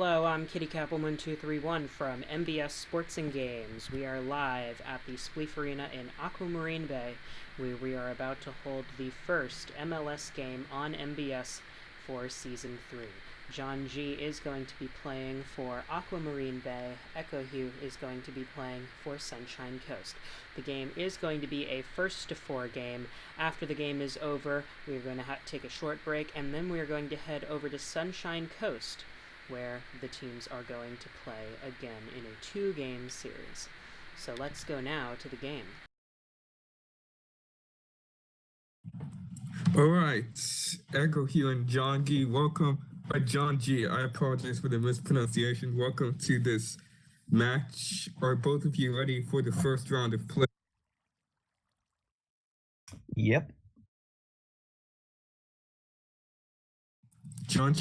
Hello, I'm Kitty Capelman231 from MBS Sports and Games. We are live at the Spleef Arena in Aquamarine Bay, where we are about to hold the first MLS game on MBS for Season 3. John G is going to be playing for Aquamarine Bay. Echo Hugh is going to be playing for Sunshine Coast. The game is going to be a 1-to-4 game. After the game is over, we are going to take a short break, and then we are going to head over to Sunshine Coast, where the teams are going to play again in a 2-game series. So let's go now to the game. All right, Echo Hugh and John G, welcome. John G, I apologize for the mispronunciation. Welcome to this match. Are both of you ready for the first round of play? Yep. John G.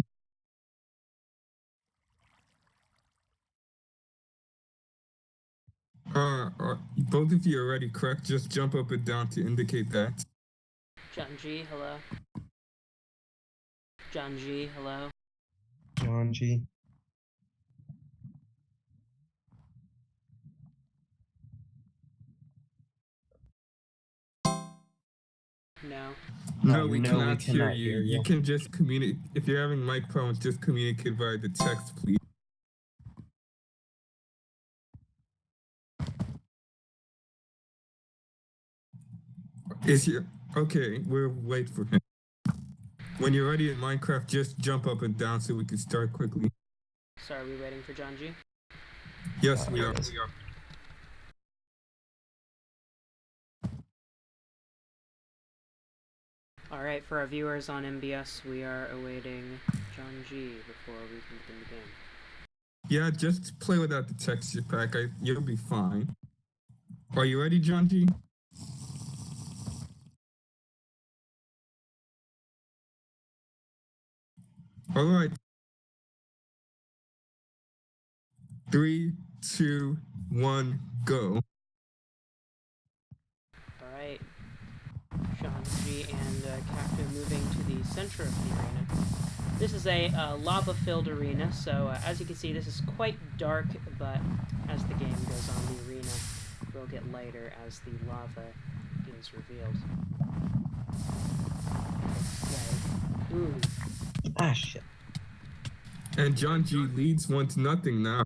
Both of you are ready, correct? Just jump up and down to indicate that. John G, hello. John G, hello. John G. No. No, we no, cannot hear you. hear you. You can just communicate. If you're having mic problems, just communicate via the text, please. Okay, we'll wait for him. When you're ready in Minecraft, just jump up and down so we can start quickly. So are we waiting for John G? Yes, we are. Alright, for our viewers on MBS, we are awaiting John G before we can begin the game. Yeah, just play without the texture pack. You'll be fine. Are you ready, John G? All right. 3, 2, 1, go. Alright. John G and Cacto moving to the center of the arena. This is a lava-filled arena, so as you can see, this is quite dark, but as the game goes on, the arena will get lighter as the lava is revealed. Ooh. Ah, shit. And John G leads 1-0 now.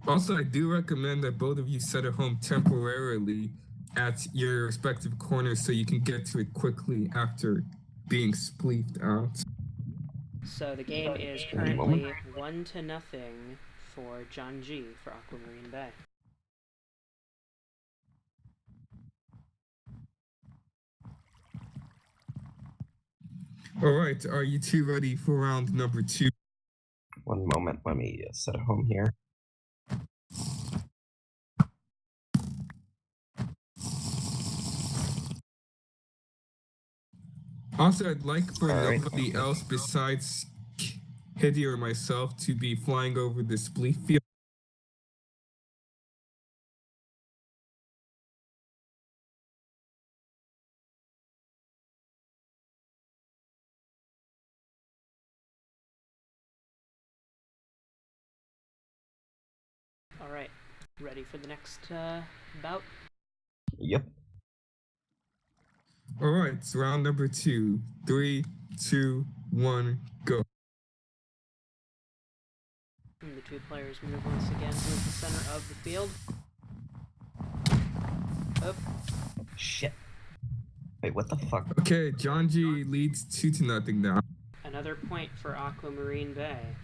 Also, I do recommend that both of you set a home temporarily at your respective corners so you can get to it quickly after being spleefed out. So the game is currently 1-0 for John G for Aquamarine Bay. All right, are you two ready for round number 2? One moment, let me set a home here. Also, I'd like for nobody else besides Hiddy or myself to be flying over the spleef field. Alright, ready for the next bout? Yep. All right, it's round number 2. 3, 2, 1, go. And the two players move once again to the center of the field. Oh. Shit. Wait, what the fuck? Okay, John G leads 2-0 now. Another point for Aquamarine Bay.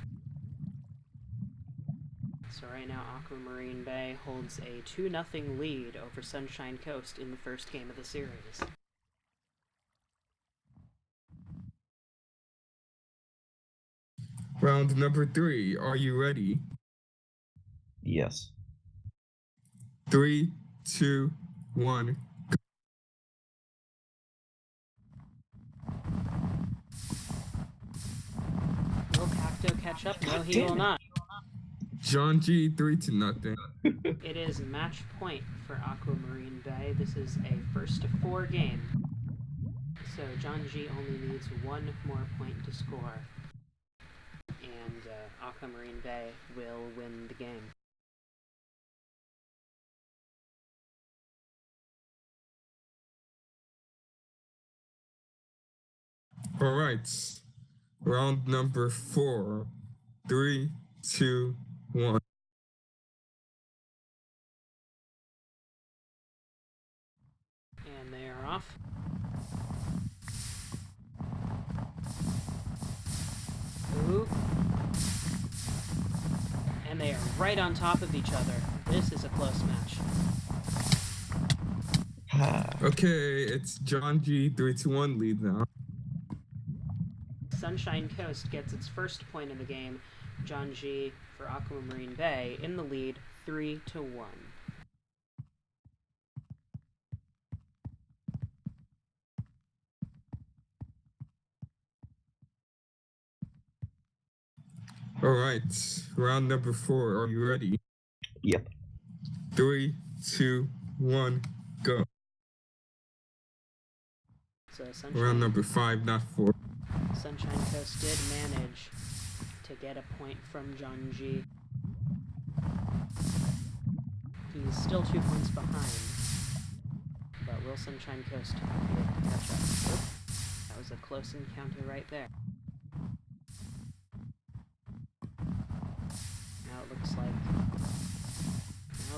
So right now, Aquamarine Bay holds a 2-0 lead over Sunshine Coast in the first game of the series. Round number 3, are you ready? Yes. 3, 2, 1, go. Will Cacto catch up? No, he will not. John G 3-0. It is match point for Aquamarine Bay. This is a 1-to-4 game. So John G only needs one more point to score. and Aquamarine Bay will win the game. All right. Round number 4. 3, 2, 1. And they are off. Ooh. And they are right on top of each other. This is a close match. Okay, it's John G. 3-1 lead now. Sunshine Coast gets its first point in the game. John G. for Aquamarine Bay in the lead, 3-1. All right, round number 4. Are you ready? Yep. 3, 2, 1, go. So Round number 5, not 4. Sunshine Coast did manage to get a point from John G. He's still 2 points behind, but will Sunshine Coast be able to catch up? Oh, that was a close encounter right there. Now it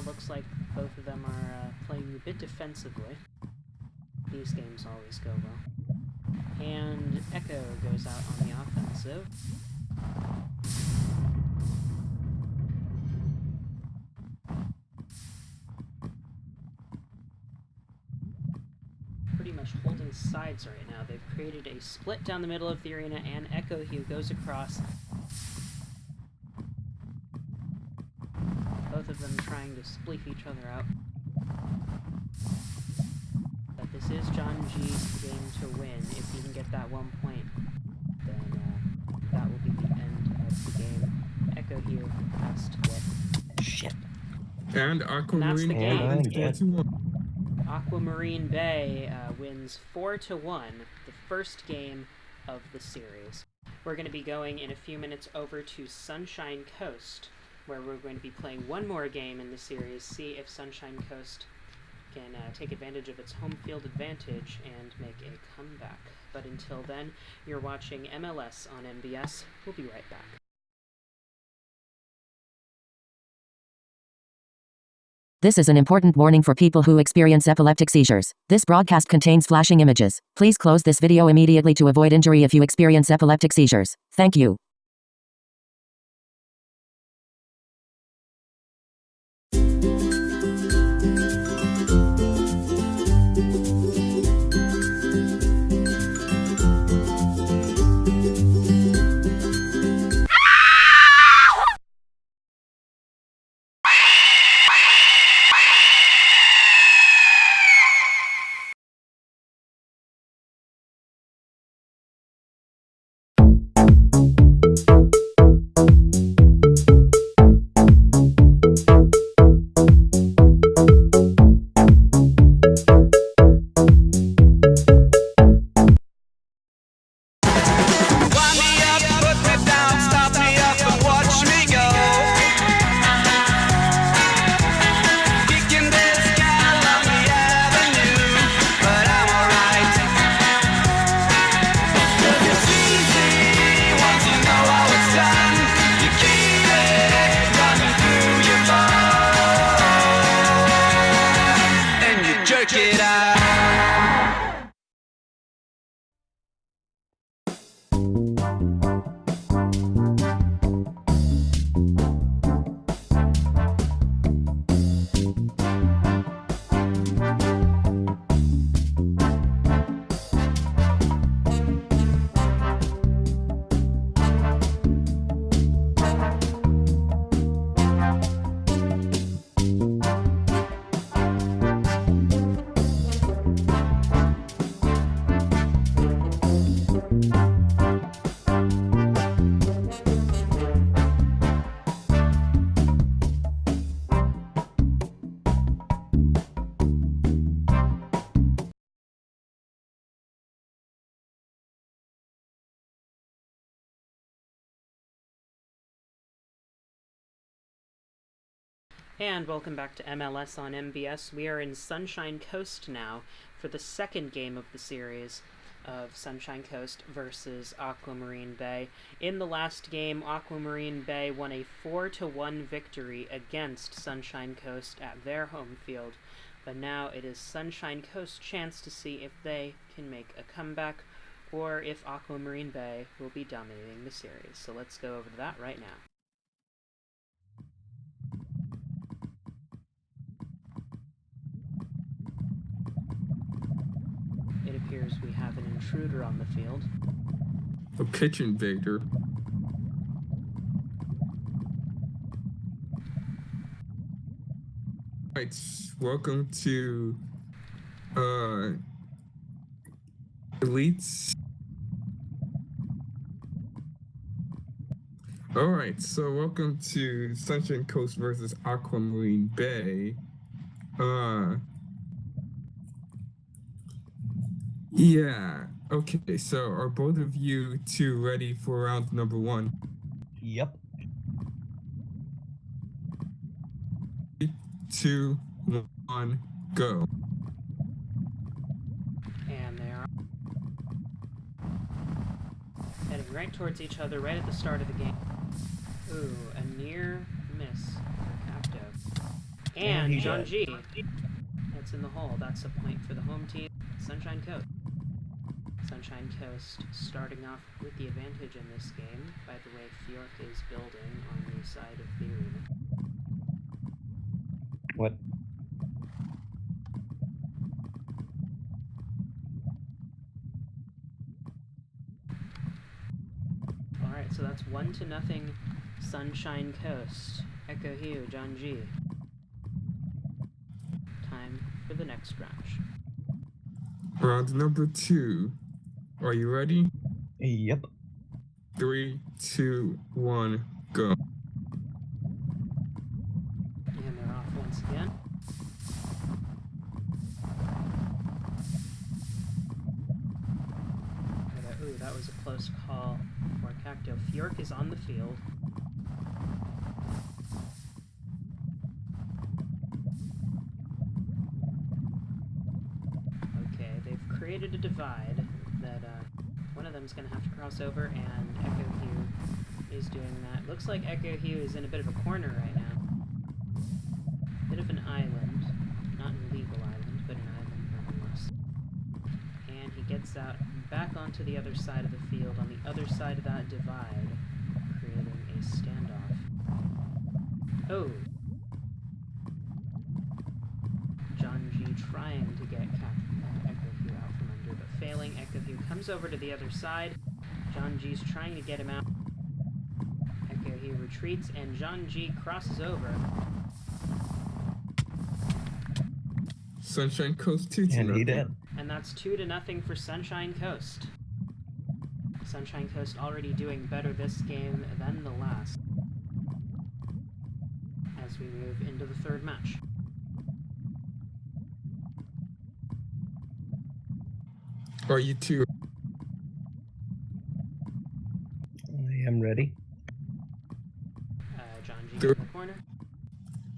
looks like both of them are playing a bit defensively. These games always go well. And Echo goes out on the offensive. Pretty much holding sides right now. They've created a split down the middle of the arena, and Echo Hugh goes across. Both of them trying to spleef each other out. But this is John G's game to win. If he can get that 1 point, then that will be the end of the game. Echo Hugh has to get... Shit. And Aquamarine game. wins 4-1. Aquamarine Bay wins 4-1, the first game of the series. We're going to be going in a few minutes over to Sunshine Coast, where we're going to be playing one more game in the series, see if Sunshine Coast can take advantage of its home field advantage and make a comeback. But until then, you're watching MLS on MBS. We'll be right back. This is an important warning for people who experience epileptic seizures. This broadcast contains flashing images. Please close this video immediately to avoid injury if you experience epileptic seizures. Thank you. And welcome back to MLS on MBS. We are in Sunshine Coast now for the second game of the series of Sunshine Coast versus Aquamarine Bay. In the last game, Aquamarine Bay won a 4-1 victory against Sunshine Coast at their home field. But now it is Sunshine Coast's chance to see if they can make a comeback or if Aquamarine Bay will be dominating the series. So let's go over to that right now. It appears we have an intruder on the field. A pitch invader. Right, welcome to Elites. Alright, so welcome to Sunshine Coast versus Aquamarine Bay. Yeah. Okay, so are both of you two ready for round number 1? Yep. 3, 2, 1, go. And they are heading right towards each other right at the start of the game. Ooh, a near miss for Capto. And he John did. G. That's in the hole. That's a point for the home team, Sunshine Coast. Sunshine Coast starting off with the advantage in this game. By the way, Fjork is building on the side of the arena. What? Alright, so that's 1-0 Sunshine Coast. Echo Hugh, John G. Time for the next match. Round number 2. Are you ready? Yep. 3, 2, 1, go. And they're off once again. Ooh, that was a close call for Cacto. Fjork is on the field. Okay, they've created a divide that one of them's going to have to cross over, and Echo Hugh is doing that. Looks like Echo Hugh is in a bit of a corner right now. Bit of an island. Not an illegal island, but an island nonetheless. And he gets out back onto the other side of the field, on the other side of that divide, creating a standoff. Oh! John G trying to get Echo Hugh out from under, but failing. Echo Hugh comes over to the other side. John G's trying to get him out. Echo Hugh retreats, and John G crosses over. Sunshine Coast 2 And he did. And that's 2-0 for Sunshine Coast. Sunshine Coast already doing better this game than the last. As we move into the third match. Are you two? I am ready. John G in the corner.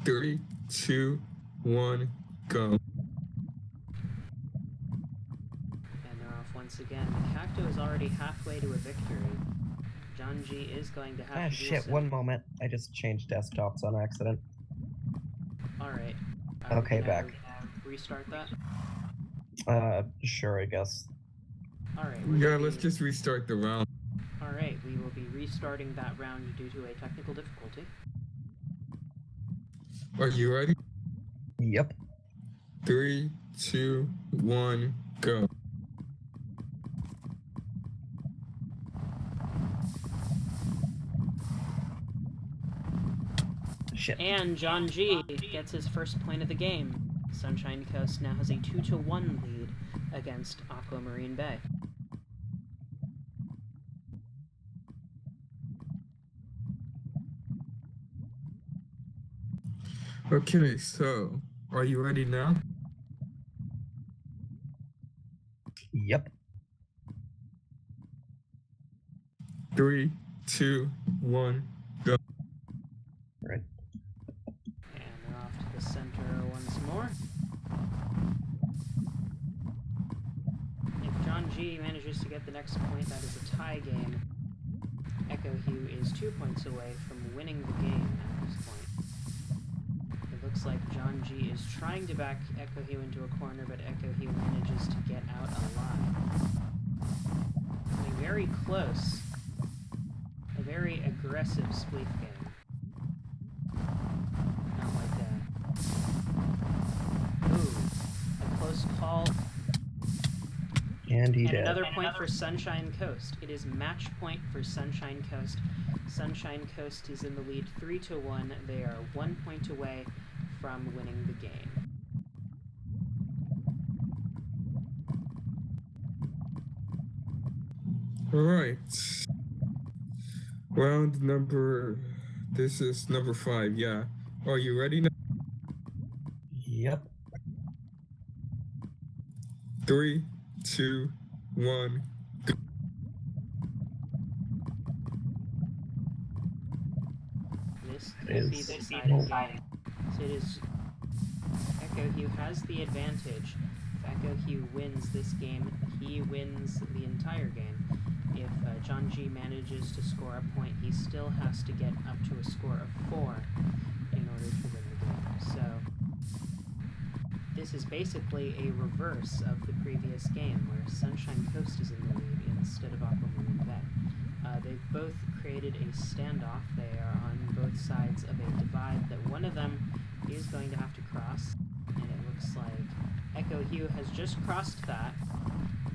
3, 2, 1, go. And they're off once again. Cacto is already halfway to a victory. John G is going to have Ah, to do shit, so. one moment. I just changed desktops on accident. Alright. Okay, back. Restart that? Sure, I guess. Alright. Yeah, let's just restart the round. Alright, we will be restarting that round due to a technical difficulty. Are you ready? Yep. 3, 2, 1, go. Shit. And John G gets his first point of the game. Sunshine Coast now has a 2-1 lead against Aquamarine Bay. Okay, so are you ready now? Yep. 3, 2, 1, go. Right. And they're G manages to get the next point. That is a tie game. Echo Hugh is 2 points away from winning the game at this point. It looks like John G is trying to back Echo Hugh into a corner, but Echo Hugh manages to get out alive. Coming very close. A very aggressive spleef game. Not like that. Ooh, a close call. And he And did. another point for Sunshine Coast. It is match point for Sunshine Coast. Sunshine Coast is in the lead 3-1. They are 1 point away from winning the game. All right. Round number. This is number 5. Yeah. Are you ready now? Yep. 3, 2, 1. This It could be is. the deciding game. So it is Echo Hugh has the advantage. If Echo Hugh wins this game, he wins the entire game. If John G manages to score a point, he still has to get up to a score of 4 in order to win the game. So this is basically a reverse of the previous game, where Sunshine Coast is in the lead instead of Aquamarine Bay. They've both created a standoff. They are on both sides of a divide that one of them is going to have to cross, and it looks like Echo Hugh has just crossed that,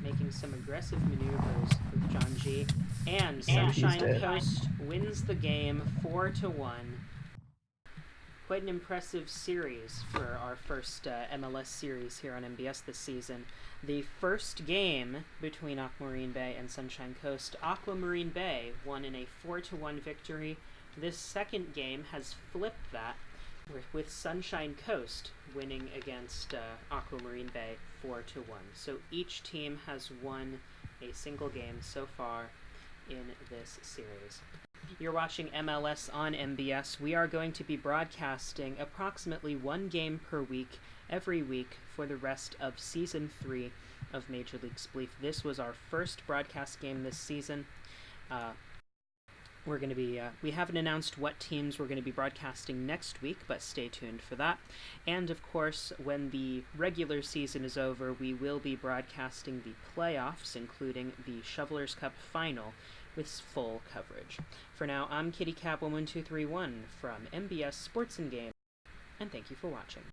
making some aggressive maneuvers with John G. And Sunshine Coast wins the game 4-1. Quite an impressive series for our first MLS series here on MBS this season. The first game between Aquamarine Bay and Sunshine Coast, Aquamarine Bay won in a 4-1 victory. This second game has flipped that, with Sunshine Coast winning against Aquamarine Bay 4-1. So each team has won a single game so far in this series. You're watching MLS on MBS. We are going to be broadcasting approximately one game per week, every week, for the rest of Season 3 of Major League Spleef. This was our first broadcast game this season. We're going to be, we haven't announced what teams we're going to be broadcasting next week, but stay tuned for that. And of course, when the regular season is over, we will be broadcasting the playoffs, including the Shovelers Cup final, with full coverage. For now, I'm Kitty Cat 11231 from MBS Sports and Games, and thank you for watching.